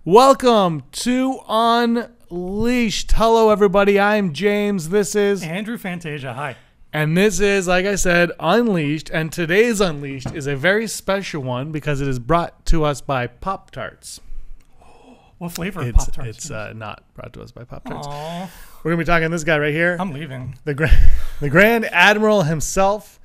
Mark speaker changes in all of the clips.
Speaker 1: Welcome to Unleashed. Hello, everybody. I'm James. This is
Speaker 2: Andrew Fantasia. Hi.
Speaker 1: And this is, like I said, Unleashed. And today's Unleashed is a very special one because it is brought to us by Pop-Tarts.
Speaker 2: What flavor of Pop-Tarts?
Speaker 1: It's not brought to us by Pop-Tarts.
Speaker 2: Aww.
Speaker 1: We're going to be talking to this guy right here.
Speaker 2: I'm leaving.
Speaker 1: The Grand Admiral himself,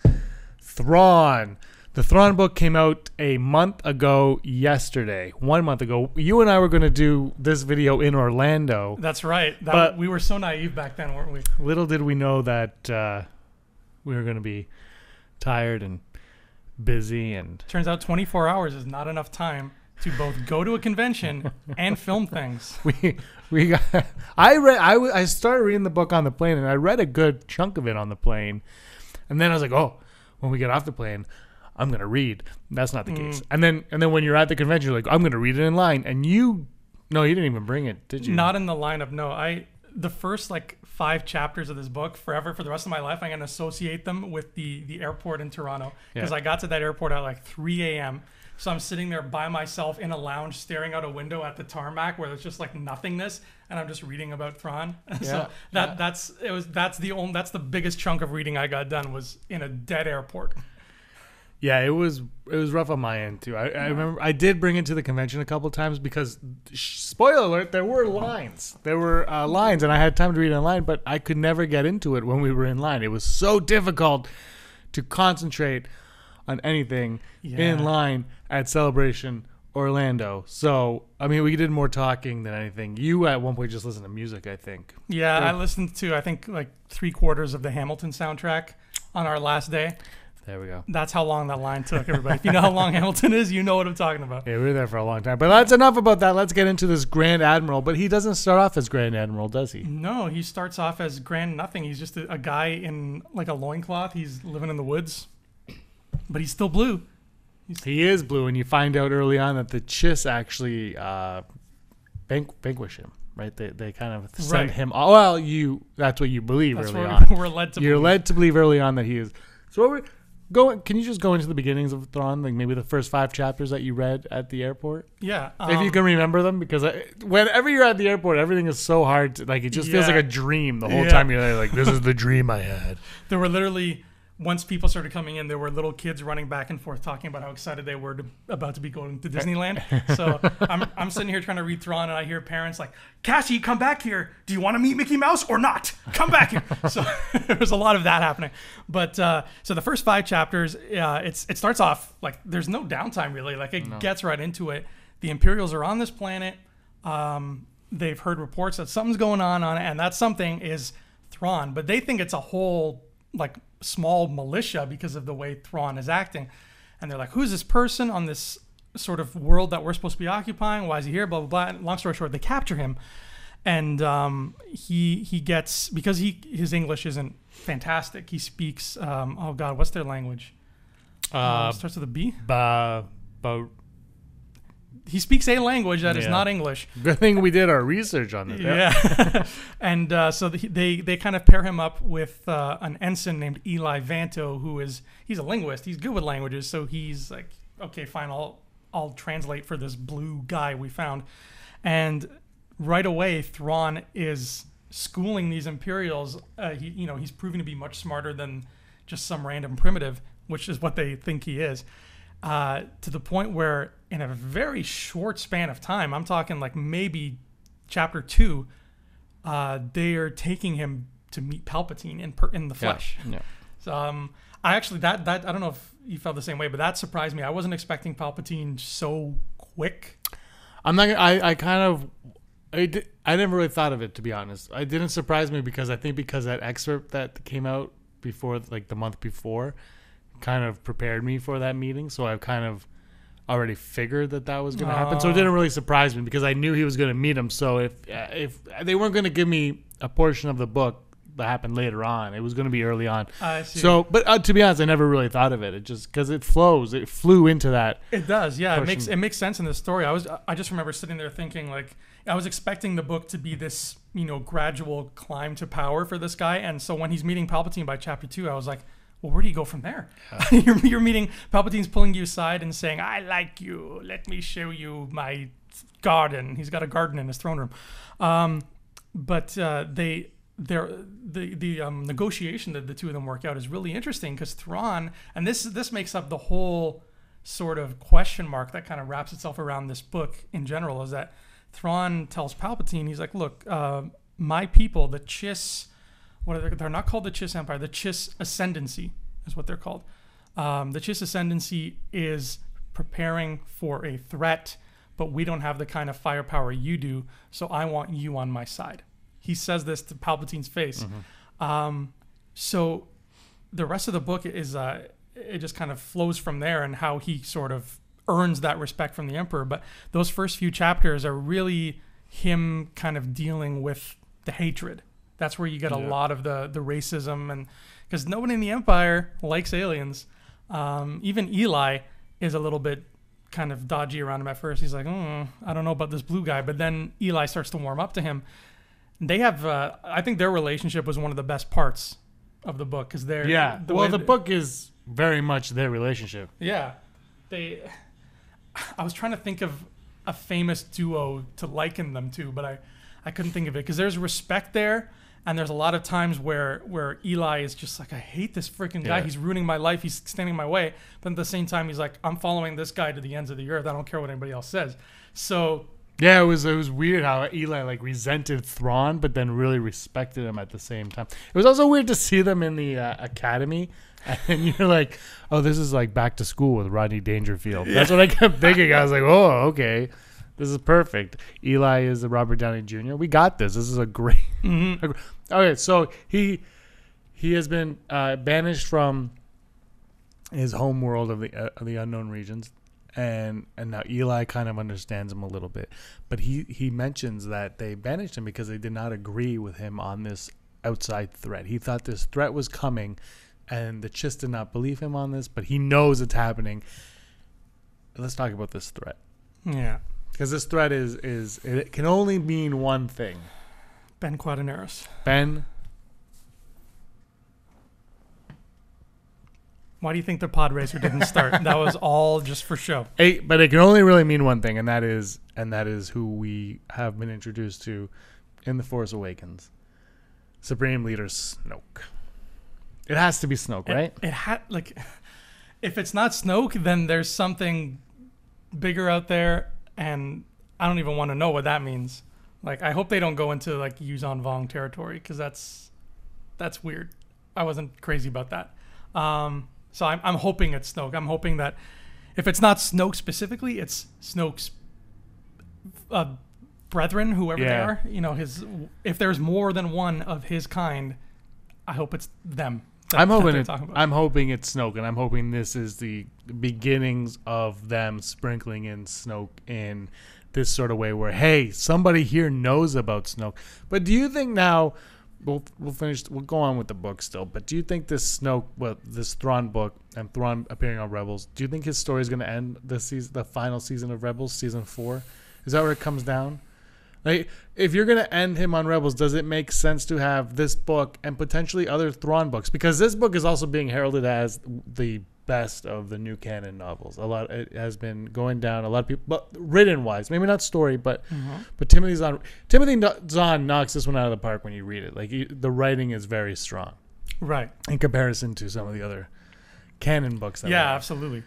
Speaker 1: Thrawn. The Thron book came out a month ago yesterday. 1 month ago. You and I were going to do this video in Orlando.
Speaker 2: That's right. But we were so naive back then, weren't we?
Speaker 1: Little did we know that we were going to be tired and busy. And
Speaker 2: turns out 24 hours is not enough time to both go to a convention and film things.
Speaker 1: I started reading the book on the plane, and I read a good chunk of it on the plane. And then I was like, oh, when we get off the plane, I'm going to read. That's not the case. And then when you're at the convention, you're like, I'm going to read it in line. And you didn't even bring it, did you?
Speaker 2: Not in the lineup, no. The first 5 chapters of this book, forever, for the rest of my life, I'm going to associate them with the airport in Toronto. Because I got to that airport at 3 a.m. So I'm sitting there by myself in a lounge staring out a window at the tarmac where there's just nothingness, and I'm just reading about Thrawn.
Speaker 1: Yeah,
Speaker 2: so that's the biggest chunk of reading I got done was in a dead airport.
Speaker 1: Yeah, it was rough on my end too. I remember I did bring it to the convention a couple of times because, spoiler alert, there were lines. There were lines, and I had time to read online, but I could never get into it when we were in line. It was so difficult to concentrate on anything in line at Celebration Orlando. So, I mean, we did more talking than anything. You at one point just listened to music, I think.
Speaker 2: Yeah, I listened to, I think, 3/4 of the Hamilton soundtrack on our last day.
Speaker 1: There we go.
Speaker 2: That's how long that line took, everybody. If you know how long Hamilton is, you know what I'm talking about.
Speaker 1: Yeah, we were there for a long time. But that's enough about that. Let's get into this Grand Admiral. But he doesn't start off as Grand Admiral, does he?
Speaker 2: No, he starts off as Grand Nothing. He's just a guy in a loincloth. He's living in the woods. But he's still blue.
Speaker 1: He is blue, and you find out early on that the Chiss actually vanquish him, right? They kind of send him. Oh, well, that's what you believe early on.
Speaker 2: We're led to.
Speaker 1: You're led to believe early on that he is. So can you just go into the beginnings of Thrawn, maybe the first 5 chapters that you read at the airport?
Speaker 2: Yeah.
Speaker 1: If you can remember them, because whenever you're at the airport, everything is so hard to, it just feels like a dream the whole time you're there. This is the dream I had.
Speaker 2: There were literally, once people started coming in, there were little kids running back and forth talking about how excited they were about to be going to Disneyland. So I'm sitting here trying to read Thrawn, and I hear parents like, Cassie, come back here. Do you want to meet Mickey Mouse or not? Come back here. So there was a lot of that happening. But so the first 5 chapters, it starts off there's no downtime really. It gets right into it. The Imperials are on this planet. They've heard reports that something's going on it, and that something is Thrawn. But they think it's a whole small militia because of the way Thrawn is acting. And they're like, who's this person on this sort of world that we're supposed to be occupying? Why is he here? Blah, blah, blah. And long story short, they capture him. And he gets, because his English isn't fantastic, he speaks, oh God, what's their language? Starts with a B? He speaks a language that is not English.
Speaker 1: Good thing we did our research on this.
Speaker 2: Yeah. And so they kind of pair him up with an ensign named Eli Vanto, he's a linguist. He's good with languages. So he's like, okay, fine, I'll translate for this blue guy we found. And right away, Thrawn is schooling these Imperials. He's proving to be much smarter than just some random primitive, which is what they think he is. To the point where in a very short span of time, I'm talking maybe chapter 2, they are taking him to meet Palpatine in the flesh. Yeah. So I actually I don't know if you felt the same way, but that surprised me. I wasn't expecting Palpatine so quick.
Speaker 1: I'm not. I never really thought of it, to be honest. It didn't surprise me because that excerpt that came out before, the month before, kind of prepared me for that meeting. So I've kind of already figured that was going to happen. So it didn't really surprise me because I knew he was going to meet him. So if they weren't going to give me a portion of the book that happened later on, it was going to be early on.
Speaker 2: I see.
Speaker 1: So, but to be honest, I never really thought of it. It just, because it flew into that.
Speaker 2: It does. Yeah. Portion. It makes sense in the story. I just remember sitting there thinking I was expecting the book to be this, gradual climb to power for this guy. And so when he's meeting Palpatine by chapter 2, I was like, well, where do you go from there? You're meeting Palpatine's pulling you aside and saying, I like you. Let me show you my God, and he's got a garden in his throne room. But the negotiation that the two of them work out is really interesting because Thrawn, and this makes up the whole sort of question mark that kind of wraps itself around this book in general, is that Thrawn tells Palpatine, he's like, look, my people, the Chiss, they're not called the Chiss Empire, the Chiss Ascendancy is what they're called. The Chiss Ascendancy is preparing for a threat, but we don't have the kind of firepower you do, so I want you on my side. He says this to Palpatine's face. So the rest of the book is it just kind of flows from there and how he sort of earns that respect from the Emperor. But those first few chapters are really him kind of dealing with the hatred. That's where you get a lot of the racism, and because nobody in the Empire likes aliens. Even Eli is a little bit kind of dodgy around him at first. He's like, I don't know about this blue guy. But then Eli starts to warm up to him. They have, I think their relationship was one of the best parts of the book because they're
Speaker 1: the book is very much their relationship.
Speaker 2: Yeah, I was trying to think of a famous duo to liken them to, but I couldn't think of it because there's respect there, and there's a lot of times where Eli is just like, I hate this freaking guy. He's ruining my life. He's standing in my way. But at the same time, he's like, I'm following this guy to the ends of the earth. I don't care what anybody else says. So.
Speaker 1: Yeah, it was weird how Eli like resented Thrawn, but then really respected him at the same time. It was also weird to see them in the academy, and you're like, oh, this is like Back to School with Rodney Dangerfield. Yeah. That's what I kept thinking. I was like, oh, okay, this is perfect. Eli is the Robert Downey Jr. We got this. This is a great. Okay, so he has been banished from his home world of the unknown regions. And now Eli kind of understands him a little bit. But he mentions that they banished him because they did not agree with him on this outside threat. He thought this threat was coming, and the Chiss did not believe him on this, but he knows it's happening. Let's talk about this threat.
Speaker 2: Yeah.
Speaker 1: Because this threat is it can only mean one thing.
Speaker 2: Ben Quadinaros. Why do you think the pod racer didn't start? That was all just for show.
Speaker 1: But it can only really mean one thing, and that is who we have been introduced to in The Force Awakens. Supreme Leader Snoke. It has to be Snoke, right?
Speaker 2: It had if it's not Snoke, then there's something bigger out there, and I don't even want to know what that means. Like, I hope they don't go into like Yuzan Vong territory because that's weird. I wasn't crazy about that. So I'm hoping it's Snoke. I'm hoping that if it's not Snoke specifically, it's Snoke's brethren, whoever they are. You know, if there's more than one of his kind, I hope it's them.
Speaker 1: I'm hoping it's Snoke, and I'm hoping this is the beginnings of them sprinkling in Snoke in this sort of way where, hey, somebody here knows about Snoke. But do you think now? We'll go on with the book still, but do you think this Thrawn book and Thrawn appearing on Rebels, do you think his story is going to end the final season of Rebels, season 4? Is that where it comes down? Like, if you're going to end him on Rebels, does it make sense to have this book and potentially other Thrawn books? Because this book is also being heralded as the best of the new canon novels. It has been going down. A lot of people, but written wise, maybe not story, but Timothy Zahn knocks this one out of the park when you read it. Like, the writing is very strong,
Speaker 2: right,
Speaker 1: in comparison to some of the other canon books.
Speaker 2: Absolutely.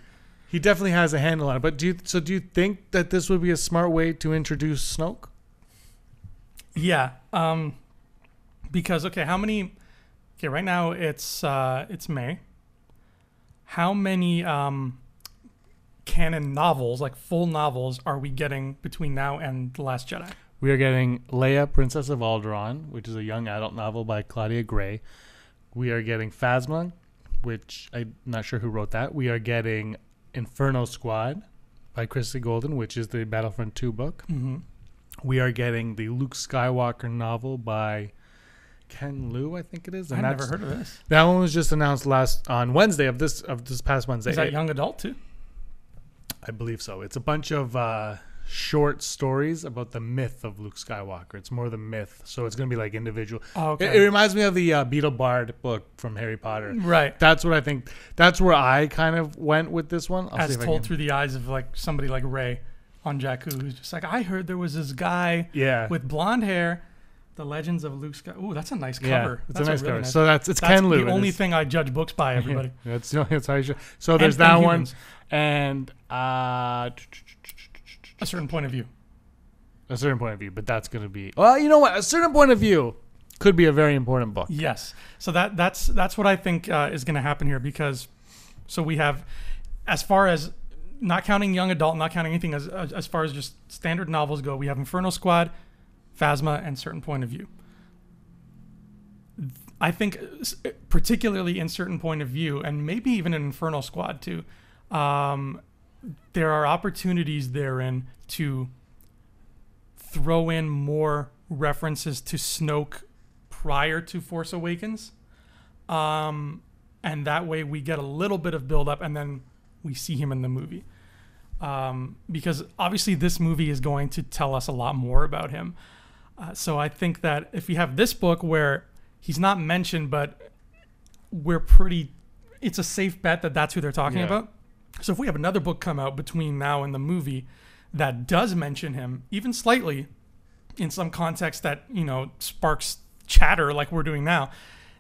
Speaker 1: He definitely has a handle on it. But do you think that this would be a smart way to introduce Snoke?
Speaker 2: Yeah. Because right now it's May. How many canon novels, like full novels, are we getting between now and The Last Jedi?
Speaker 1: We are getting Leia, Princess of Alderaan, which is a young adult novel by Claudia Gray. We are getting Phasma, which I'm not sure who wrote that. We are getting Inferno Squad by Christy Golden, which is the Battlefront 2 book.
Speaker 2: Mm-hmm.
Speaker 1: We are getting the Luke Skywalker novel by Ken Liu, I think it is.
Speaker 2: I've never heard of this.
Speaker 1: That one was just announced on Wednesday of this past Wednesday.
Speaker 2: Is that young adult too?
Speaker 1: I believe so. It's a bunch of short stories about the myth of Luke Skywalker. It's more the myth, so it's going to be like individual.
Speaker 2: Oh, okay.
Speaker 1: It reminds me of the Beetle Bard book from Harry Potter.
Speaker 2: Right.
Speaker 1: That's what I think. That's where I kind of went with this one.
Speaker 2: As told through the eyes of like somebody like Rey. on Jakku who's just like, I heard there was this guy with blonde hair. The Legends of Luke Skywalker. Ooh, that's a nice cover.
Speaker 1: It's
Speaker 2: that's
Speaker 1: a nice
Speaker 2: really
Speaker 1: cover.
Speaker 2: Nice.
Speaker 1: So it's Ken Liu.
Speaker 2: The only thing I judge books by, everybody.
Speaker 1: That's how you should. So there's that one,
Speaker 2: humans.
Speaker 1: and
Speaker 2: A certain point of view.
Speaker 1: a certain point of view. But that's going to be, well, you know what? A certain point of view could be a very important book.
Speaker 2: Yes. So that's what I think is going to happen here, because so we have, as far as not counting young adult, not counting anything as far as just standard novels go, we have Inferno Squad, Phasma, and Certain Point of View. I think particularly in Certain Point of View, and maybe even in Inferno Squad too, there are opportunities therein to throw in more references to Snoke prior to Force Awakens. And that way we get a little bit of build up and then we see him in the movie. Because obviously this movie is going to tell us a lot more about him. So I think that if we have this book where he's not mentioned, but it's a safe bet that that's who they're talking about. So if we have another book come out between now and the movie that does mention him, even slightly, in some context that, sparks chatter like we're doing now,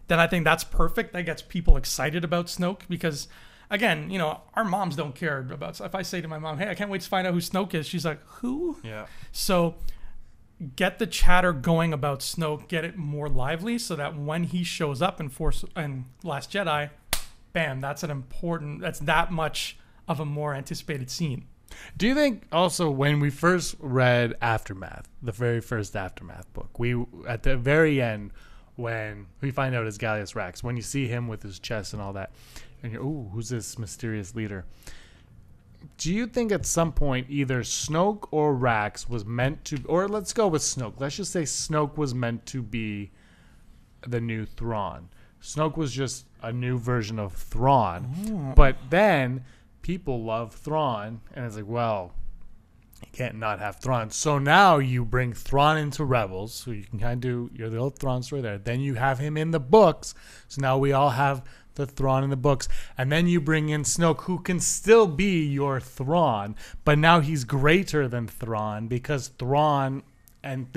Speaker 2: then I think that's perfect. That gets people excited about Snoke, because again, our moms don't care about, if I say to my mom, hey, I can't wait to find out who Snoke is, she's like, who?
Speaker 1: Yeah.
Speaker 2: So get the chatter going about Snoke, get it more lively, so that when he shows up in Force and Last Jedi, bam, that's that much of a more anticipated scene.
Speaker 1: Do you think also when we first read Aftermath, the very first Aftermath book, we at the very end when we find out it's Gallius Rax, when you see him with his chest and all that, and you're, ooh, who's this mysterious leader? Do you think at some point either Snoke or Rax was meant to, or let's go with Snoke. Let's just say Snoke was meant to be the new Thrawn. Snoke was just a new version of Thrawn. But then people love Thrawn, and it's like, well, you can't not have Thrawn. So now you bring Thrawn into Rebels, so you can kind of do your little Thrawn story there. Then you have him in the books, so now we all have the Thrawn in the books, and then you bring in Snoke, who can still be your Thrawn, but now he's greater than Thrawn, because Thrawn can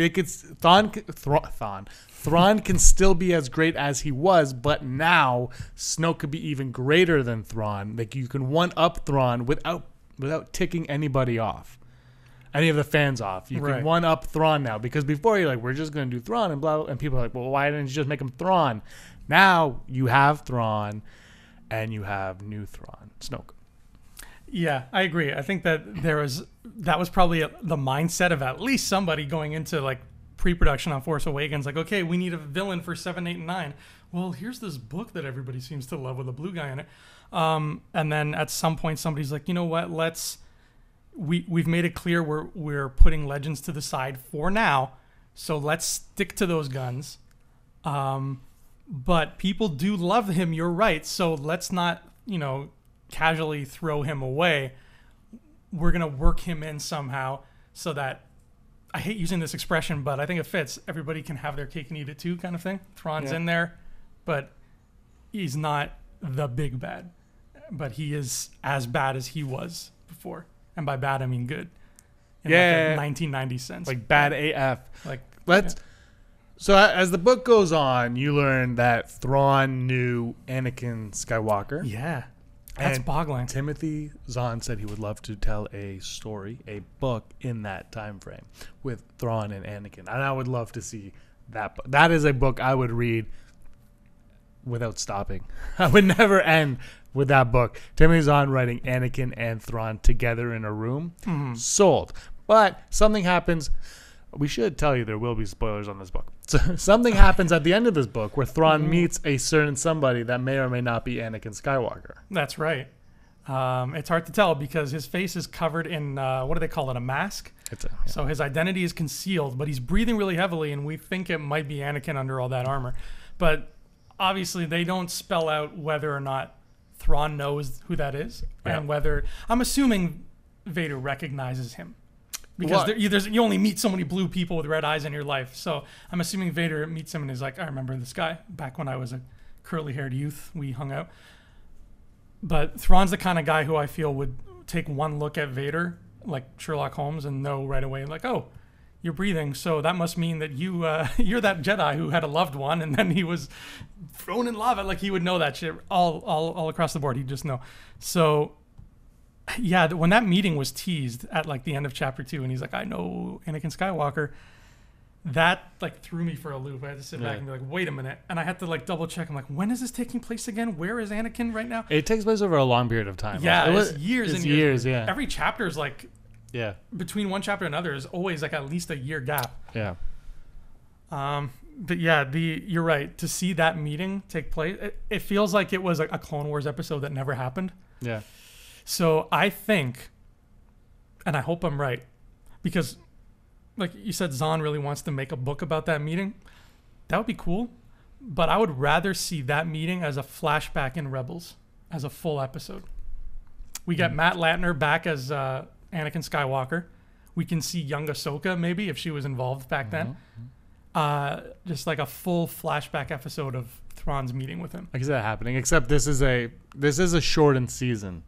Speaker 1: still be as great as he was, but now Snoke could be even greater than Thrawn. Like, you can one up Thrawn without ticking anybody off, any of the fans off. You can one up Thrawn now, because before you're like, we're just gonna do Thrawn and blah, and people are like, well, why didn't you just make him Thrawn? Now you have Thrawn, and you have new Thrawn, Snoke.
Speaker 2: Yeah, I agree. I think that that was probably the mindset of at least somebody going into like pre-production on Force Awakens. Like, okay, we need a villain for 7, 8, and 9. Well, here's this book that everybody seems to love with a blue guy in it. And then at some point, somebody's like, you know what? We've made it clear we're putting Legends to the side for now, so let's stick to those guns. But people do love him, you're right. So let's not, casually throw him away. We're going to work him in somehow so that, I hate using this expression, but I think it fits, everybody can have their cake and eat it too kind of thing. Thrawn's in there, but he's not the big bad. But he is as bad as he was before. And by bad, I mean good. In like a 1990 sense.
Speaker 1: Like bad AF.
Speaker 2: Like,
Speaker 1: So as the book goes on, you learn that Thrawn knew Anakin Skywalker.
Speaker 2: Yeah, that's boggling.
Speaker 1: Timothy Zahn said he would love to tell a book in that time frame with Thrawn and Anakin. And I would love to see that. That is a book I would read without stopping. I would never end with that book. Timothy Zahn writing Anakin and Thrawn together in a room. Mm-hmm. Sold. But something happens. We should tell you there will be spoilers on this book. So something happens at the end of this book where Thrawn meets a certain somebody that may or may not be Anakin Skywalker.
Speaker 2: That's right. It's hard to tell because his face is covered in, what do they call it, a mask? So his identity is concealed, but he's breathing really heavily, and we think it might be Anakin under all that armor. But obviously they don't spell out whether or not Thrawn knows who that is, and whether, I'm assuming Vader recognizes him. Because you only meet so many blue people with red eyes in your life. So I'm assuming Vader meets him and is like, I remember this guy back when I was a curly-haired youth. We hung out. But Thrawn's the kind of guy who I feel would take one look at Vader like Sherlock Holmes and know right away, like, oh, you're breathing, so that must mean that you're that Jedi who had a loved one, and then he was thrown in lava. Like, he would know that shit all across the board. He'd just know. So, yeah, when that meeting was teased at like the end of chapter 2, and he's like, I know Anakin Skywalker, that like threw me for a loop. I had to sit back and be like, wait a minute, and I had to like double check. I'm like, when is this taking place again? Where is Anakin right now?
Speaker 1: It takes place over a long period of time.
Speaker 2: Yeah, it's years and years.
Speaker 1: Yeah,
Speaker 2: every chapter is like.
Speaker 1: Yeah. Between
Speaker 2: one chapter and another is always like at least a year gap.
Speaker 1: Yeah.
Speaker 2: But yeah, you're right. To see that meeting take place, it feels like it was a Clone Wars episode that never happened.
Speaker 1: Yeah.
Speaker 2: So I think, and I hope I'm right, because like you said, Zahn really wants to make a book about that meeting. That would be cool. But I would rather see that meeting as a flashback in Rebels, as a full episode. We get Matt Latner back as Anakin Skywalker. We can see young Ahsoka maybe if she was involved back then. Just like a full flashback episode of Thrawn's meeting with him.
Speaker 1: I can see that happening. Except this is a shortened season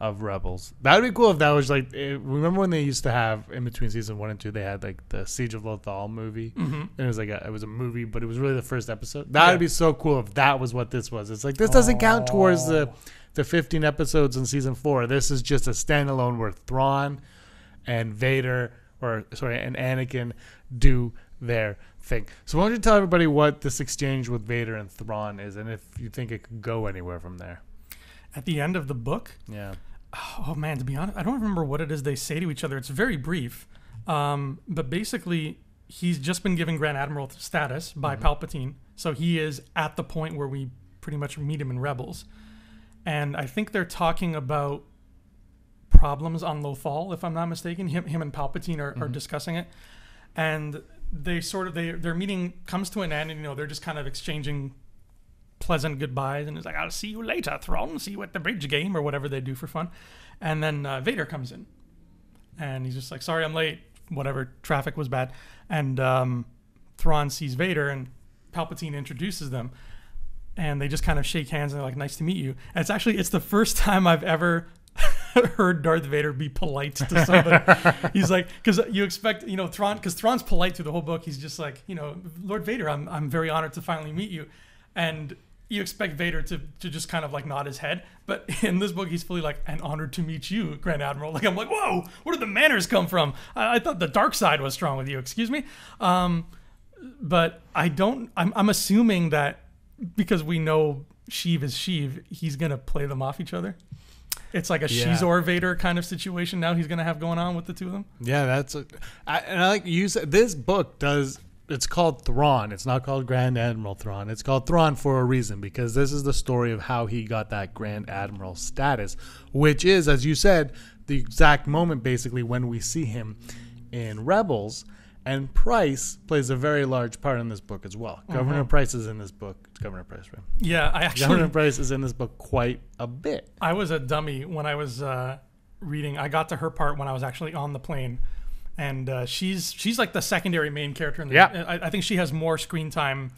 Speaker 1: of Rebels. That would be cool if that was like. Remember when they used to have in between season 1 and 2, they had like the Siege of Lothal movie, and it was like it was a movie, but it was really the first episode. That would be so cool if that was what this was. It's like this doesn't count towards the 15 episodes in season 4. This is just a standalone where Thrawn and Vader, and Anakin do their thing. So why don't you tell everybody what this exchange with Vader and Thrawn is, and if you think it could go anywhere from there.
Speaker 2: At the end of the book?
Speaker 1: Yeah.
Speaker 2: Oh man, to be honest, I don't remember what it is they say to each other. It's very brief. But basically, he's just been given Grand Admiral status by Palpatine. So he is at the point where we pretty much meet him in Rebels. And I think they're talking about problems on Lothal, if I'm not mistaken. Him and Palpatine are discussing it. And their meeting comes to an end, and they're just kind of exchanging pleasant goodbyes, and it's like, I'll see you later, Thron. See you at the bridge game, or whatever they do for fun. And then Vader comes in, and he's just like, sorry, I'm late. Whatever, traffic was bad. And Thrawn sees Vader, and Palpatine introduces them. And they just kind of shake hands and they're like, nice to meet you. And it's the first time I've ever heard Darth Vader be polite to somebody. He's like, because you expect, Thrawn, because Thrawn's polite through the whole book. He's just like, Lord Vader, I'm very honored to finally meet you. And you expect Vader to just kind of like nod his head. But in this book, he's fully like, and honored to meet you, Grand Admiral. Like, I'm like, whoa, where did the manners come from? I thought the dark side was strong with you. Excuse me. But I'm assuming that, because we know Sheev is Sheev, he's going to play them off each other. It's like a Shizor Vader kind of situation now he's going to have going on with the two of them. Yeah,
Speaker 1: I like you said, this book it's called Thrawn. It's not called Grand Admiral Thrawn. It's called Thrawn for a reason, because this is the story of how he got that Grand Admiral status, which is, as you said, the exact moment basically when we see him in Rebels. And Price plays a very large part in this book as well. Governor Price is in this book. It's Governor Price, right?
Speaker 2: Yeah,
Speaker 1: Governor Price is in this book quite a bit.
Speaker 2: I was a dummy when I was reading. I got to her part when I was actually on the plane, and she's like the secondary main character. I think she has more screen time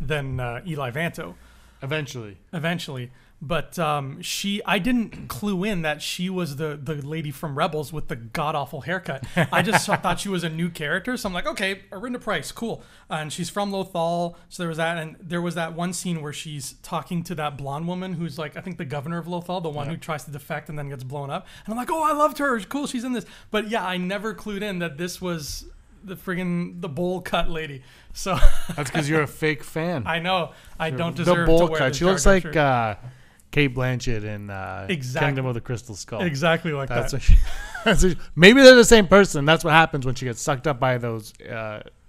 Speaker 2: than Eli Vanto. Eventually. But I didn't clue in that she was the lady from Rebels with the god-awful haircut. I just thought she was a new character. So I'm like, okay, Arinda Price, cool. And she's from Lothal. So there was that. And there was that one scene where she's talking to that blonde woman who's like, I think the governor of Lothal, the one who tries to defect and then gets blown up. And I'm like, oh, I loved her. Cool, she's in this. But yeah, I never clued in that this was the bowl cut lady. So
Speaker 1: that's because you're a fake fan.
Speaker 2: I know. I don't deserve
Speaker 1: the bowl
Speaker 2: to wear
Speaker 1: cut. She looks like Kate Blanchett in
Speaker 2: exactly.
Speaker 1: Kingdom of the Crystal Skull.
Speaker 2: Exactly like that.
Speaker 1: Maybe they're the same person. That's what happens when she gets sucked up by those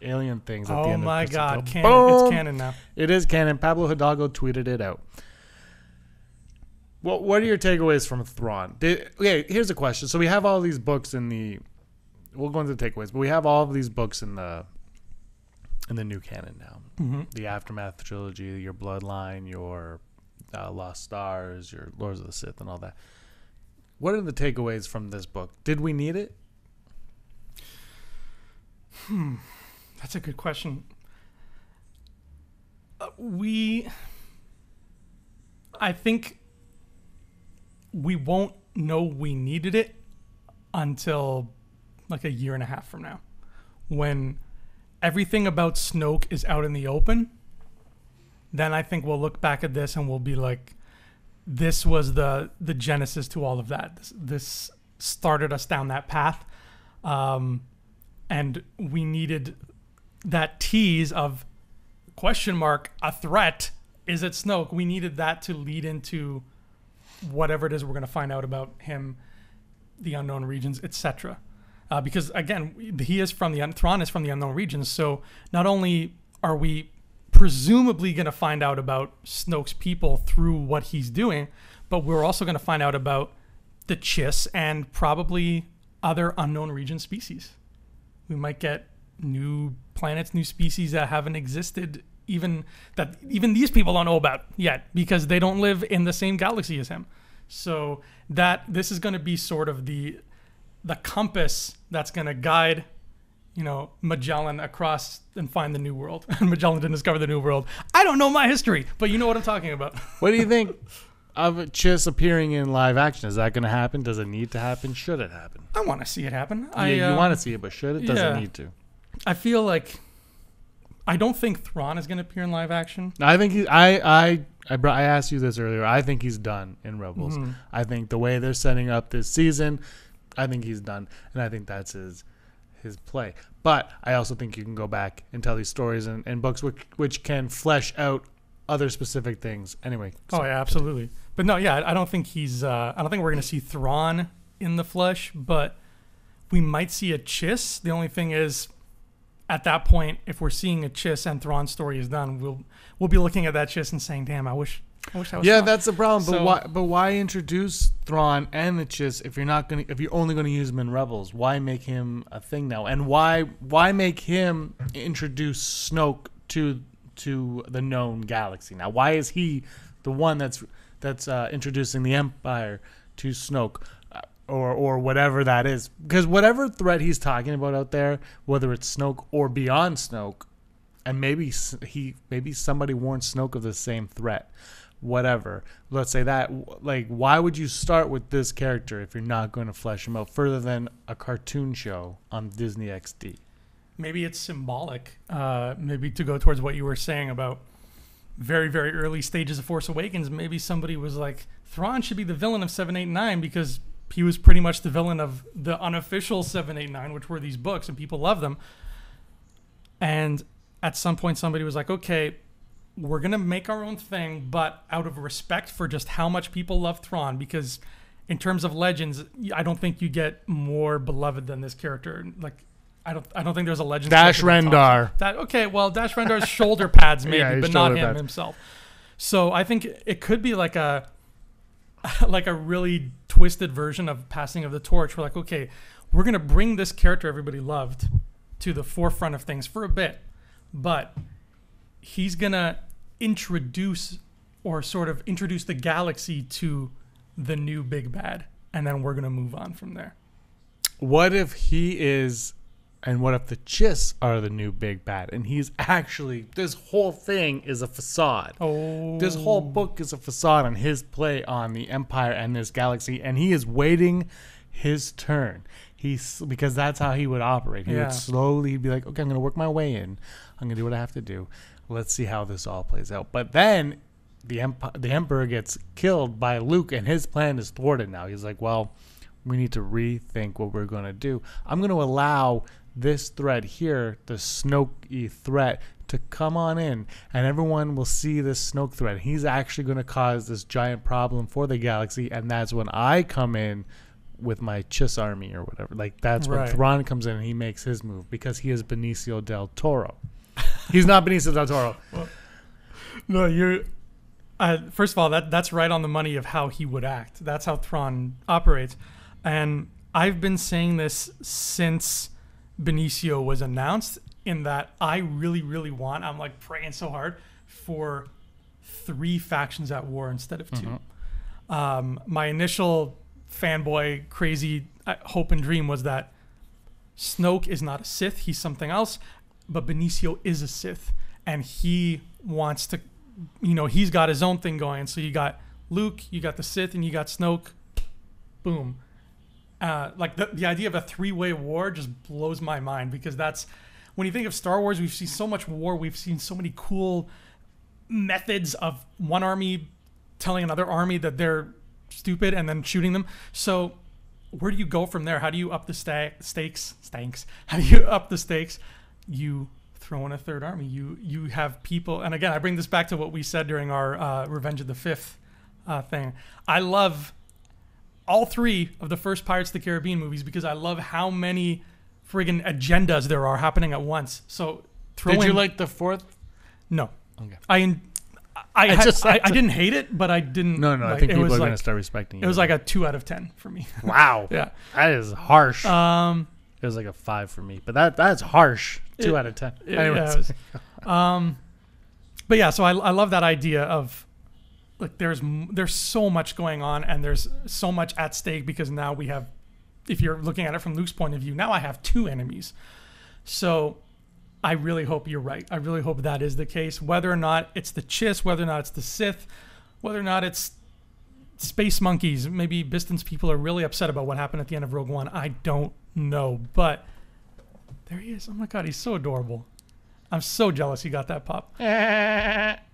Speaker 1: alien things at the end.
Speaker 2: Oh my God.
Speaker 1: It's
Speaker 2: canon now.
Speaker 1: It is canon. Pablo Hidalgo tweeted it out. Well, what are your takeaways from Thrawn? Okay, here's a question. So we have all these books we'll go into the takeaways, but we have all of these books in the new canon now. The Aftermath trilogy, your Bloodline, your Lost Stars, your Lords of the Sith, and all that. What are the takeaways from this book? Did we need it?
Speaker 2: That's a good question. I think we won't know we needed it until like a year and a half from now, when everything about Snoke is out in the open. Then I think we'll look back at this and we'll be like, this was the genesis to all of that. This started us down that path. And we needed that tease of question mark, a threat. Is it Snoke? We needed that to lead into whatever it is we're going to find out about him, the unknown regions, etc. Because again, Thrawn is from the unknown regions. So not only are we presumably going to find out about Snoke's people through what he's doing, but we're also going to find out about the Chiss and probably other unknown region species. We might get new planets, new species that haven't existed, even these people don't know about yet because they don't live in the same galaxy as him. So this is going to be sort of the compass that's going to guide, Magellan across and find the new world. And Magellan didn't discover the new world. I don't know my history, but you know what I'm talking about.
Speaker 1: What do you think of Chiss appearing in live action? Is that going to happen? Does it need to happen? Should it happen?
Speaker 2: I want to see it happen.
Speaker 1: You want to see it, but should it? Does it need to?
Speaker 2: I feel like I don't think Thrawn is going to appear in live action.
Speaker 1: I think I asked you this earlier. I think he's done in Rebels. Mm-hmm. I think the way they're setting up this season, I think he's done, and I think that's his play. But I also think you can go back and tell these stories and books which can flesh out other specific things. Anyway.
Speaker 2: Oh yeah, absolutely. But no, yeah, I don't think I don't think we're going to see Thrawn in the flesh, but we might see a Chiss. The only thing is, at that point, if we're seeing a Chiss and Thrawn's story is done, we'll be looking at that Chiss and saying, "Damn, I wish that was."
Speaker 1: Yeah,
Speaker 2: Thrawn.
Speaker 1: That's the problem. But why introduce Thrawn and the Chiss if you're only going to use him in Rebels? Why make him a thing now? And why make him introduce Snoke to the known galaxy now? Why is he the one that's introducing the Empire to Snoke? Or whatever that is, because whatever threat he's talking about out there, whether it's Snoke or beyond Snoke, and maybe somebody warned Snoke of the same threat, whatever. Let's say that, like, why would you start with this character if you're not going to flesh him out further than a cartoon show on Disney XD?
Speaker 2: Maybe it's symbolic. Maybe to go towards what you were saying about very, very early stages of Force Awakens. Maybe somebody was like, Thrawn should be the villain of 7, 8, 9 because he was pretty much the villain of the unofficial 7, 8, 9, which were these books, and people love them. And at some point, somebody was like, okay, we're going to make our own thing, but out of respect for just how much people love Thrawn, because in terms of legends, I don't think you get more beloved than this character. Like, I don't think there's a legend.
Speaker 1: Dash Rendar.
Speaker 2: Dash Rendar's shoulder pads maybe,
Speaker 1: yeah,
Speaker 2: but not him himself. So I think it could be like a really twisted version of passing of the torch. We're like, okay, we're going to bring this character everybody loved to the forefront of things for a bit, but he's going to introduce the galaxy to the new big bad, and then we're going to move on from there.
Speaker 1: What if he is, and what if the Chiss are the new big bad, and he's actually, this whole thing is a facade.
Speaker 2: Oh.
Speaker 1: This whole book is a facade on his play on the Empire and this galaxy, and he is waiting his turn. Because that's how he would operate. He would slowly be like, okay, I'm going to work my way in. I'm going to do what I have to do. Let's see how this all plays out. But then the Emperor gets killed by Luke, and his plan is thwarted now. He's like, well, we need to rethink what we're going to do. I'm going to allow this threat here, the Snoke-y threat, to come on in, and everyone will see this Snoke threat. He's actually going to cause this giant problem for the galaxy, and that's when I come in with my Chiss army or whatever. Like, that's when Thrawn comes in and he makes his move, because he is Benicio del Toro. He's not Benicio del Toro.
Speaker 2: Well, no, you're... first of all, that's right on the money of how he would act. That's how Thrawn operates. And I've been saying this since Benicio was announced, in that I really, really want, I'm like praying so hard for 3 factions at war instead of 2. Mm-hmm. My initial fanboy crazy hope and dream was that Snoke is not a Sith, he's something else, but Benicio is a Sith, and he wants to, he's got his own thing going. So you got Luke, you got the Sith, and you got Snoke. Boom. like the idea of a three-way war just blows my mind, because that's when you think of Star Wars, we've seen so much war, we've seen so many cool methods of one army telling another army that they're stupid and then shooting them. So where do you go from there? How do you up the stakes? How do you up the stakes? You throw in a third army. You have people, and again, I bring this back to what we said during our Revenge of the Fifth thing. I love all three of the first Pirates of the Caribbean movies because I love how many friggin' agendas there are happening at once. So
Speaker 1: Did you like the fourth?
Speaker 2: No.
Speaker 1: Okay.
Speaker 2: I didn't hate it, but I didn't.
Speaker 1: No,
Speaker 2: like,
Speaker 1: I think people are
Speaker 2: like,
Speaker 1: going to start respecting you.
Speaker 2: It was like a 2 out of 10 for me.
Speaker 1: Wow.
Speaker 2: Yeah.
Speaker 1: That is harsh. It was like a 5 for me, but that's harsh. 2 out of 10. Anyways.
Speaker 2: But yeah, so I love that idea of like there's so much going on and there's so much at stake, because now we have, if you're looking at it from Luke's point of view, now I have 2 enemies. So I really hope you're right. I really hope that is the case. Whether or not it's the Chiss, whether or not it's the Sith, whether or not it's space monkeys, maybe Biston's people are really upset about what happened at the end of Rogue One. I don't know. But there he is. Oh my God, he's so adorable. I'm so jealous he got that pop.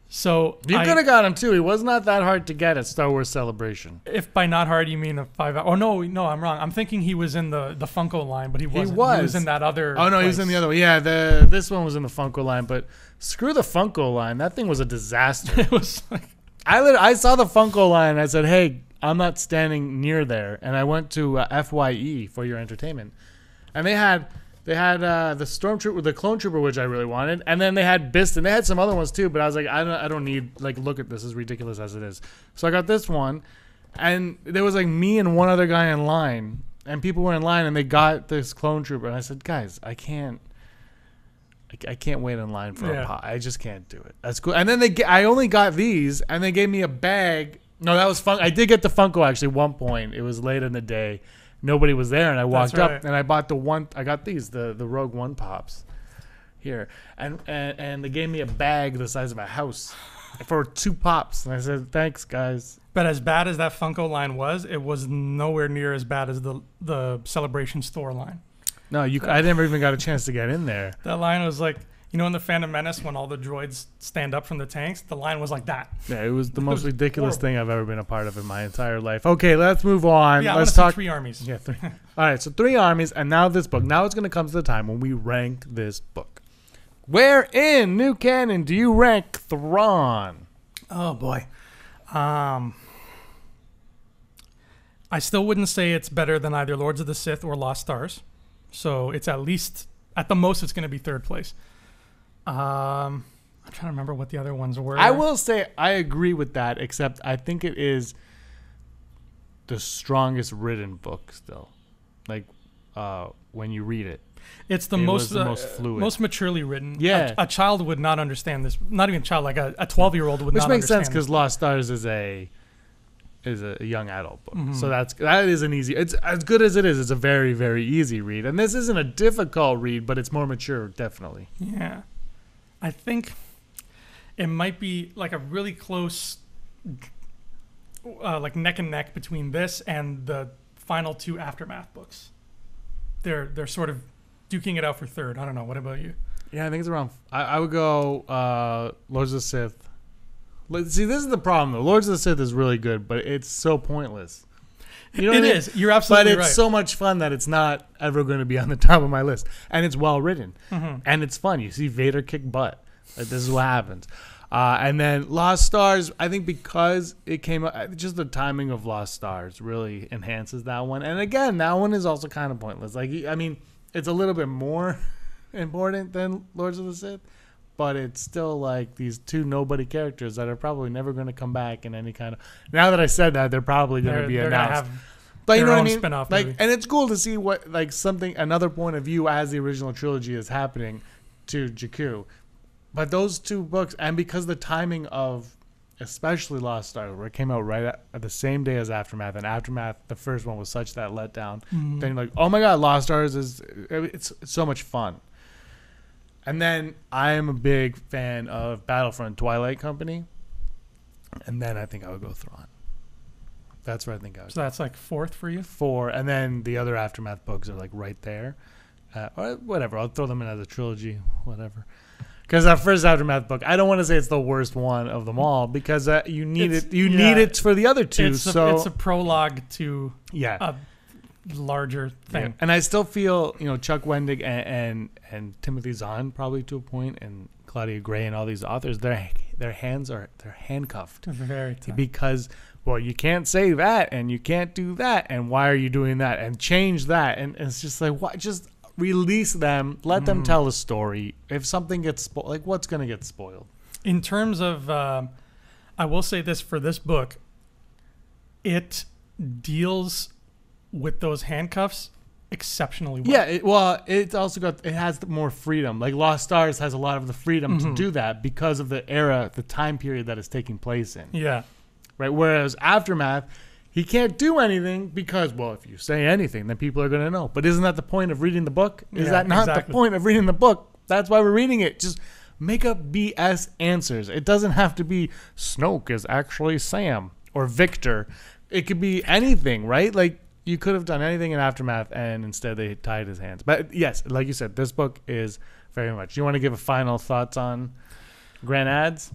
Speaker 2: So
Speaker 1: you could have got him too. He was not that hard to get at Star Wars Celebration.
Speaker 2: If by not hard you mean a 5 hour. Oh no, I'm wrong. I'm thinking he was in the Funko line, but he wasn't. He was in that other.
Speaker 1: Oh no, he was in the other one. Yeah, this one was in the Funko line, but screw the Funko line. That thing was a disaster.
Speaker 2: It was like,
Speaker 1: I saw the Funko line and I said, "Hey, I'm not standing near there." And I went to FYE for your entertainment, and they had the Stormtrooper, the Clone Trooper, which I really wanted, and then they had Biston. They had some other ones too, but I was like, I don't need, like, look at this, as ridiculous as it is. So I got this one, and there was like me and one other guy in line, and people were in line, and they got this Clone Trooper, and I said, guys, I can't wait in line for a pop. I just can't do it. That's cool. And then I only got these, and they gave me a bag. No, that was fun. I did get the Funko actually. One point, it was late in the day. Nobody was there, and I walked up and I bought I got these, the Rogue One pops here, and they gave me a bag the size of a house for 2 pops, and I said, thanks guys.
Speaker 2: But as bad as that Funko line was, it was nowhere near as bad as the Celebration store line.
Speaker 1: No, I never even got a chance to get in there.
Speaker 2: That line was like, you know, in the Phantom Menace when all the droids stand up from the tanks, the line was like that.
Speaker 1: Yeah, it was the most ridiculous thing I've ever been a part of in my entire life. Okay, let's move on.
Speaker 2: Yeah,
Speaker 1: let's talk
Speaker 2: 3 armies.
Speaker 1: Yeah, 3. All right, so 3 armies, and now this book. Now it's going to come to the time when we rank this book. Where in new canon do you rank Thrawn?
Speaker 2: Oh boy, I still wouldn't say it's better than either Lords of the Sith or Lost Stars. So it's at the most, it's going to be 3rd place. I'm trying to remember what the other ones were.
Speaker 1: I will say I agree with that, except I think it is the strongest written book still. Like when you read it,
Speaker 2: it's the most fluid, most maturely written.
Speaker 1: Yeah,
Speaker 2: a child would not understand this. Not even a child, like a 12-year-old would not understand.
Speaker 1: Which makes sense because Lost Stars is a young adult book. Mm-hmm. So that is an easy. It's as good as it is. It's a very, very easy read, and this isn't a difficult read, but it's more mature, definitely.
Speaker 2: Yeah. I think it might be like a really close, like neck and neck between this and the final 2 Aftermath books. They're sort of duking it out for 3rd. I don't know. What about you?
Speaker 1: Yeah, I think it's around. I would go Lords of the Sith. See, this is the problem though. Lords of the Sith is really good, but it's so pointless. You know
Speaker 2: it is. You're absolutely right.
Speaker 1: But it's so much fun that it's not ever going to be on the top of my list. And it's well written. Mm-hmm. And it's fun. You see Vader kick butt. Like, this is what happens. And then Lost Stars, I think because it came out, just the timing of Lost Stars really enhances that one. And again, that one is also kind of pointless. Like, I mean, it's a little bit more important than Lords of the Sith. But it's still like these 2 nobody characters that are probably never going to come back in any kind of. Now that I said that, they're probably going to be announced. But you know what I mean? Like, and it's cool to see what another point of view as the original trilogy is happening to Jakku. But those 2 books, and because the timing of, especially Lost Stars, where it came out right at the same day as Aftermath, and Aftermath, the first one was such that letdown. Mm-hmm. Then you're like, oh my God, Lost Stars it's so much fun. And then I am a big fan of Battlefront Twilight Company. And then I think I would go Thrawn. That's where I think I was.
Speaker 2: So that's like fourth for you?
Speaker 1: 4, and then the other Aftermath books are like right there. Or whatever, I'll throw them in as a trilogy, whatever. Because that first Aftermath book, I don't want to say it's the worst one of them all, because you need it. You need it for the other two.
Speaker 2: It's a prologue to a larger thing.
Speaker 1: Yeah. And I still feel, Chuck Wendig and Timothy Zahn probably to a point, and Claudia Gray and all these authors, they're handcuffed.
Speaker 2: Very tough.
Speaker 1: Because, well, you can't say that, and you can't do that, and why are you doing that, and change that, and it's just like, what? Just release them, let them tell a story. If something gets spoiled, like, what's going to get spoiled?
Speaker 2: In terms of, I will say this for this book, it deals with those handcuffs exceptionally well.
Speaker 1: Yeah, it also it has more freedom. Like Lost Stars has a lot of the freedom to do that because of the era, the time period that it's taking place in.
Speaker 2: Yeah.
Speaker 1: Right. Whereas Aftermath, he can't do anything because, well, if you say anything, then people are going to know. But isn't that the point of reading the book? Is that not the point of reading the book? That's why we're reading it. Just make up BS answers. It doesn't have to be Snoke is actually Sam or Victor. It could be anything, right? Like, you could have done anything in Aftermath, and instead they tied his hands. But yes, like you said, this book is very much. You want to give a final thoughts on Grand Ads?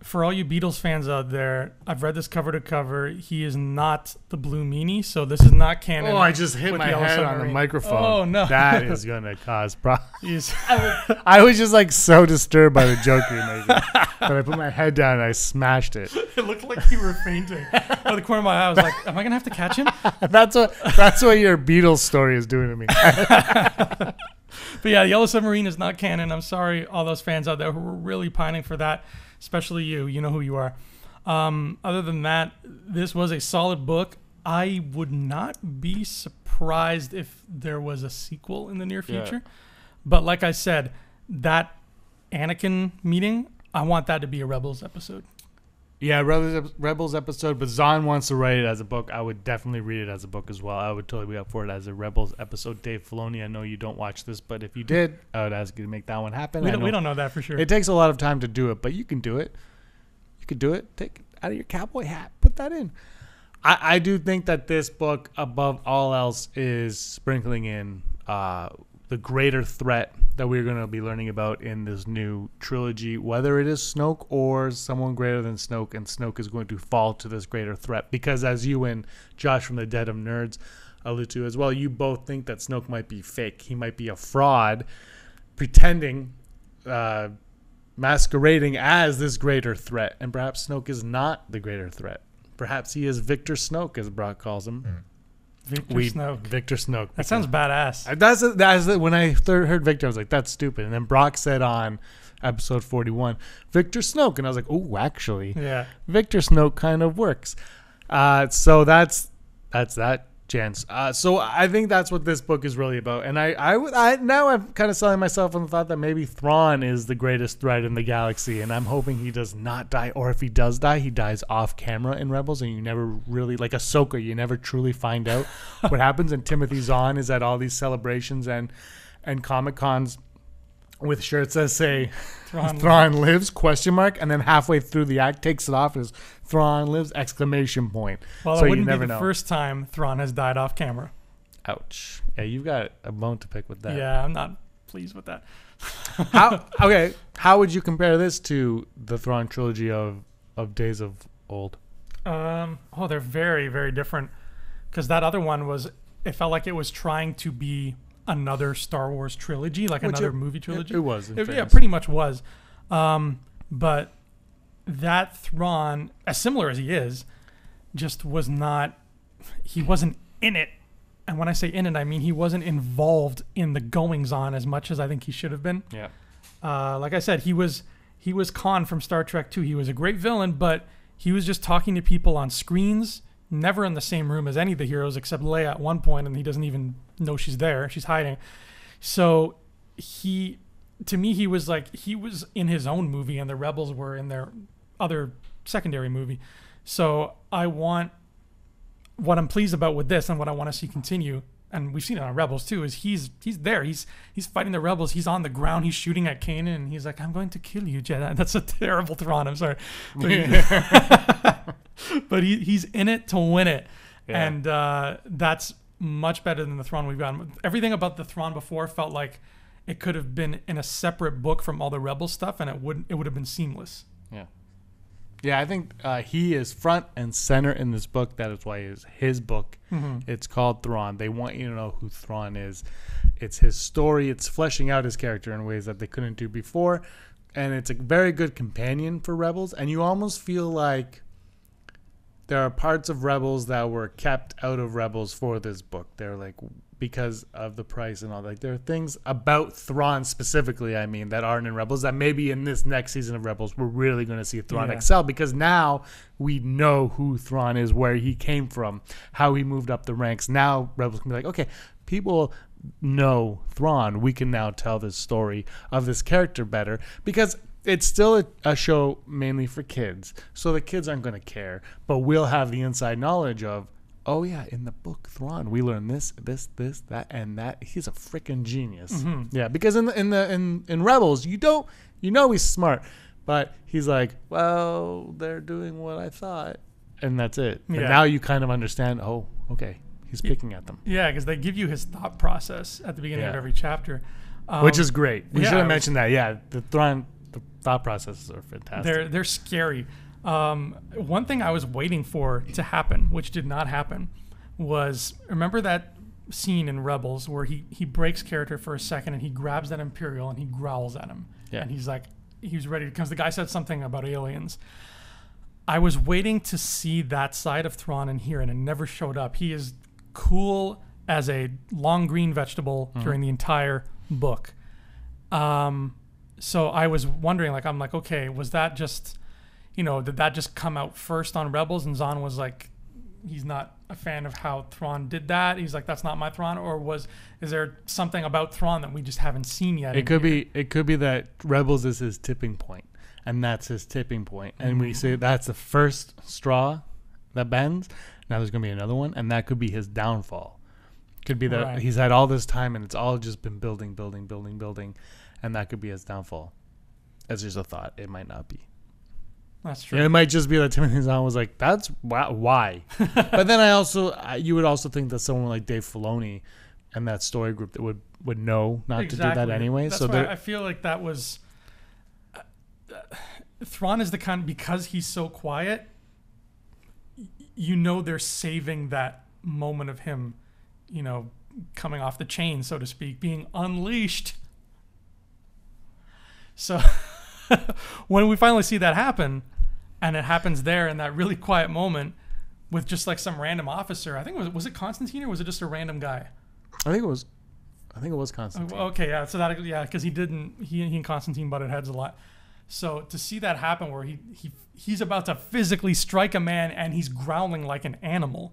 Speaker 2: For all you Beatles fans out there, I've read this cover to cover. He is not the Blue Meanie, so this is not canon.
Speaker 1: Oh, I just hit my head on the microphone.
Speaker 2: Oh, no.
Speaker 1: That is going to cause problems. I was just like so disturbed by the joke you were making. But I put my head down and I smashed it.
Speaker 2: It looked like you were fainting. Out of the corner of my eye, I was like, am I going to have to catch him?
Speaker 1: That's what your Beatles story is doing to me.
Speaker 2: But yeah, Yellow Submarine is not canon. I'm sorry, all those fans out there who were really pining for that. Especially you. You know who you are. Other than that, this was a solid book. I would not be surprised if there was a sequel in the near future. Yeah. But like I said, that Anakin meeting, I want that to be a Rebels episode.
Speaker 1: Yeah, Rebels episode, but Zahn wants to write it as a book. I would definitely read it as a book as well. I would totally be up for it as a Rebels episode. Dave Filoni, I know you don't watch this, but if you did, I would ask you to make that one happen.
Speaker 2: We don't know that for sure.
Speaker 1: It takes a lot of time to do it, but you can do it. You could do it. Take it out of your cowboy hat. Put that in. I do think that this book, above all else, is sprinkling in the greater threat that we're going to be learning about in this new trilogy, whether it is Snoke or someone greater than Snoke, and Snoke is going to fall to this greater threat. Because as you and Josh from the Dead of Nerds allude to as well, you both think that Snoke might be fake. He might be a fraud, pretending, masquerading as this greater threat. And perhaps Snoke is not the greater threat. Perhaps he is Victor Snoke, as Brock calls him. Victor Snoke.
Speaker 2: That sounds badass.
Speaker 1: That's when I heard Victor, I was like, that's stupid. And then Brock said on episode 41, Victor Snoke. And I was like, oh, actually,
Speaker 2: yeah, Victor
Speaker 1: Snoke kind of works. So that's that, gents. So I think that's what this book is really about. And I now I'm kind of selling myself on the thought that maybe Thrawn is the greatest threat in the galaxy, and I'm hoping he does not die, or if he does die, he dies off camera in Rebels, and you never really, like Ahsoka, you never truly find out what happens. And Timothy Zahn is at all these celebrations and Comic Cons with shirts that say Thrawn lives ? And then halfway through the act takes it off as Thrawn lives !
Speaker 2: Well, so it wouldn't be the first time Thrawn has died off camera.
Speaker 1: Ouch. Yeah, you've got a bone to pick with that.
Speaker 2: Yeah, I'm not pleased with that.
Speaker 1: How would you compare this to the Thrawn trilogy of Days of Old?
Speaker 2: They're very, very different. Because that other one it felt like it was trying to be another Star Wars trilogy, like another movie trilogy.
Speaker 1: It was.
Speaker 2: Yeah, pretty much was. But that Thrawn, as similar as he is, just was not, he wasn't in it. And when I say in it, I mean he wasn't involved in the goings on as much as I think he should have been.
Speaker 1: Yeah.
Speaker 2: Like I said, he was Khan from Star Trek 2. He was a great villain, but he was just talking to people on screens, never in the same room as any of the heroes except Leia at one point, and he doesn't even know she's there. She's hiding. So to me, he was in his own movie, and the Rebels were in their other secondary movie. So what I'm pleased about with this, and what I want to see continue, and we've seen it on Rebels too, is he's there. He's fighting the rebels. He's on the ground. He's shooting at Kanan, and he's like, "I'm going to kill you, Jedi." That's a terrible Thrawn. I'm sorry, but he's in it to win it, and that's much better than the Thrawn we've gotten. Everything about the Thrawn before felt like it could have been in a separate book from all the Rebel stuff, and it would have been seamless.
Speaker 1: Yeah. Yeah, I think he is front and center in this book. That is why it's his book. Mm-hmm. It's called Thrawn. They want you to know who Thrawn is. It's his story. It's fleshing out his character in ways that they couldn't do before. And it's a very good companion for Rebels. And you almost feel like there are parts of Rebels that were kept out of Rebels for this book. They're like, because of the price and all that. Like, there are things about Thrawn specifically, I mean, that aren't in Rebels that maybe in this next season of Rebels we're really going to see Thrawn excel, because now we know who Thrawn is, where he came from, how he moved up the ranks. Now Rebels can be like, okay, people know Thrawn. We can now tell this story of this character better, because it's still a show mainly for kids. So the kids aren't going to care, but we'll have the inside knowledge of, oh yeah, in the book Thrawn, we learn this, that, and that. He's a freaking genius. Mm-hmm. Yeah, because in Rebels, you know he's smart, but he's like, well, they're doing what I thought, and that's it. Yeah. And now you kind of understand. Oh, okay, he's picking at them.
Speaker 2: Yeah, because they give you his thought process at the beginning of every chapter,
Speaker 1: which is great. We should have mentioned that. Yeah, the thought processes are fantastic.
Speaker 2: They're scary. One thing I was waiting for to happen, which did not happen, was, remember that scene in Rebels where he breaks character for a second and he grabs that Imperial and he growls at him. Yeah. And he's like, he was ready because the guy said something about aliens. I was waiting to see that side of Thrawn in here, and it never showed up. He is cool as a long green vegetable during the entire book. So I was wondering, like, I'm like, okay, was that just... did that just come out first on Rebels, and Zahn was like, he's not a fan of how Thrawn did that. He's like, that's not my Thrawn. Or is there something about Thrawn that we just haven't seen yet?
Speaker 1: It could be that Rebels is his tipping point, and that's his tipping point. And we say that's the first straw that bends. Now there's going to be another one, and that could be his downfall. Could be that he's had all this time, and it's all just been building, and that could be his downfall. That's just a thought. It might not be.
Speaker 2: That's true.
Speaker 1: Yeah, it might just be that Timothy Zahn was like, "That's why." But then you would also think that someone like Dave Filoni and that story group that would know not to do that anyway.
Speaker 2: That's why I feel like that was Thrawn is the kind, because he's so quiet. They're saving that moment of him, coming off the chain, so to speak, being unleashed. So when we finally see that happen, and it happens there in that really quiet moment with just like some random officer, I think was it Constantine, or was it just a random guy?
Speaker 1: I think it was Constantine.
Speaker 2: Okay, yeah. So because he and Constantine butted heads a lot. So to see that happen, where he's about to physically strike a man and he's growling like an animal,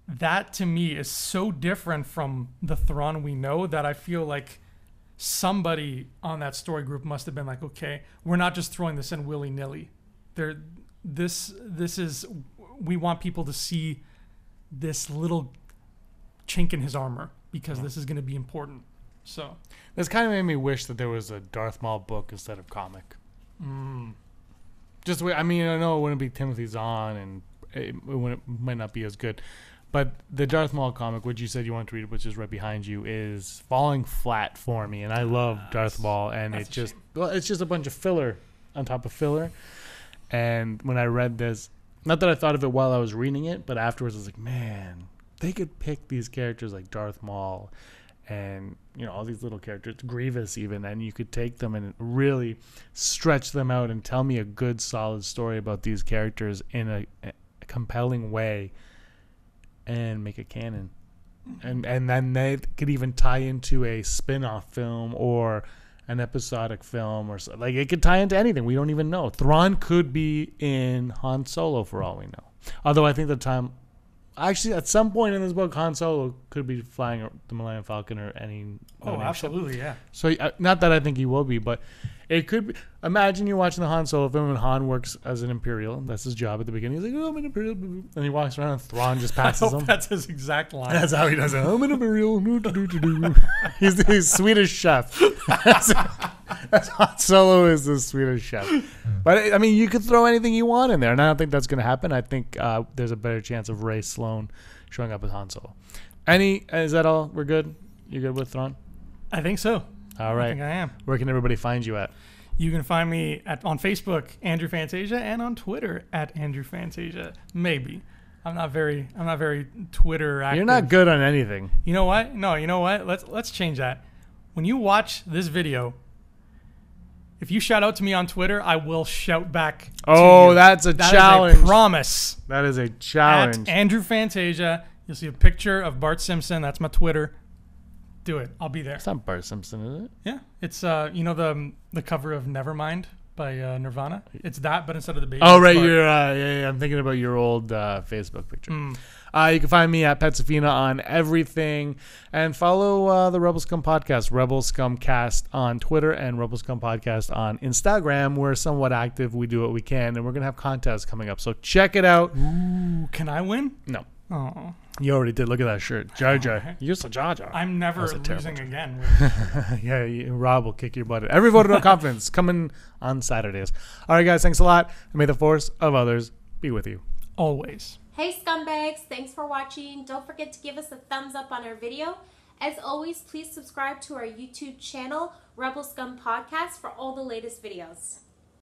Speaker 2: that to me is so different from the Thrawn we know that I feel like somebody on that story group must have been like, okay, we're not just throwing this in willy-nilly. This is, we want people to see this little chink in his armor, because this is going to be important. So
Speaker 1: this kind of made me wish that there was a Darth Maul book instead of comic. Just I know it wouldn't be Timothy Zahn, and it might not be as good. But the Darth Maul comic, which you said you wanted to read, which is right behind you, is falling flat for me. And I love Darth Maul, and it's just a bunch of filler on top of filler. And when I read this, not that I thought of it while I was reading it, but afterwards I was like, man, they could pick these characters like Darth Maul and all these little characters, Grievous even, and you could take them and really stretch them out and tell me a good, solid story about these characters in a compelling way, and make it canon. And then they could even tie into a spin-off film or an episodic film, or so. Like, it could tie into anything. We don't even know. Thrawn could be in Han Solo for all we know. Although I think actually at some point in this book, Han Solo could be flying the Millennium Falcon or any.
Speaker 2: Oh, absolutely,
Speaker 1: ship.
Speaker 2: Yeah.
Speaker 1: So not that I think he will be, but It could be. Imagine you're watching the Han Solo film and Han works as an Imperial. That's his job at the beginning. He's like, "Oh, I'm an Imperial," and he walks around and Thrawn just passes him.
Speaker 2: That's his exact line.
Speaker 1: That's how he does it. I'm an Imperial. He's the Swedish chef. That's Han Solo is the Swedish chef. But I mean, you could throw anything you want in there, and I don't think that's going to happen. I think there's a better chance of Ray Sloan showing up as Han Solo. Is that all? We're good. You good with Thrawn?
Speaker 2: I think so.
Speaker 1: All right.
Speaker 2: I think I am.
Speaker 1: Where can everybody find you at?
Speaker 2: You can find me on Facebook, Andrew Fantasia, and on Twitter at Andrew Fantasia. Maybe. I'm not very Twitter active.
Speaker 1: You're not good on anything.
Speaker 2: You know what? No, you know what? Let's change that. When you watch this video, if you shout out to me on Twitter, I will shout back to you.
Speaker 1: That's a challenge.
Speaker 2: Is a promise.
Speaker 1: That is a challenge.
Speaker 2: At Andrew Fantasia, you'll see a picture of Bart Simpson. That's my Twitter. Do it. I'll be there.
Speaker 1: It's not Bart Simpson, is it?
Speaker 2: Yeah. It's the cover of Nevermind by Nirvana. It's that, but instead of the baby.
Speaker 1: Oh, right. You're I'm thinking about your old Facebook picture. You can find me at Petsafina on everything, and follow the Rebel Scum Podcast, Rebel Scum Cast on Twitter, and Rebel Scum Podcast on Instagram. We're somewhat active. We do what we can, and we're gonna have contests coming up. So check it out.
Speaker 2: Ooh, can I win?
Speaker 1: No.
Speaker 2: Oh.
Speaker 1: You already did. Look at that shirt. Jar Jar. You're so Jar Jar.
Speaker 2: I'm never losing again.
Speaker 1: Yeah, Rob will kick your butt. Every vote of confidence coming on Saturdays. All right, guys. Thanks a lot. And may the force of others be with you.
Speaker 2: Always.
Speaker 3: Hey, scumbags. Thanks for watching. Don't forget to give us a thumbs up on our video. As always, please subscribe to our YouTube channel, Rebel Scum Podcast, for all the latest videos.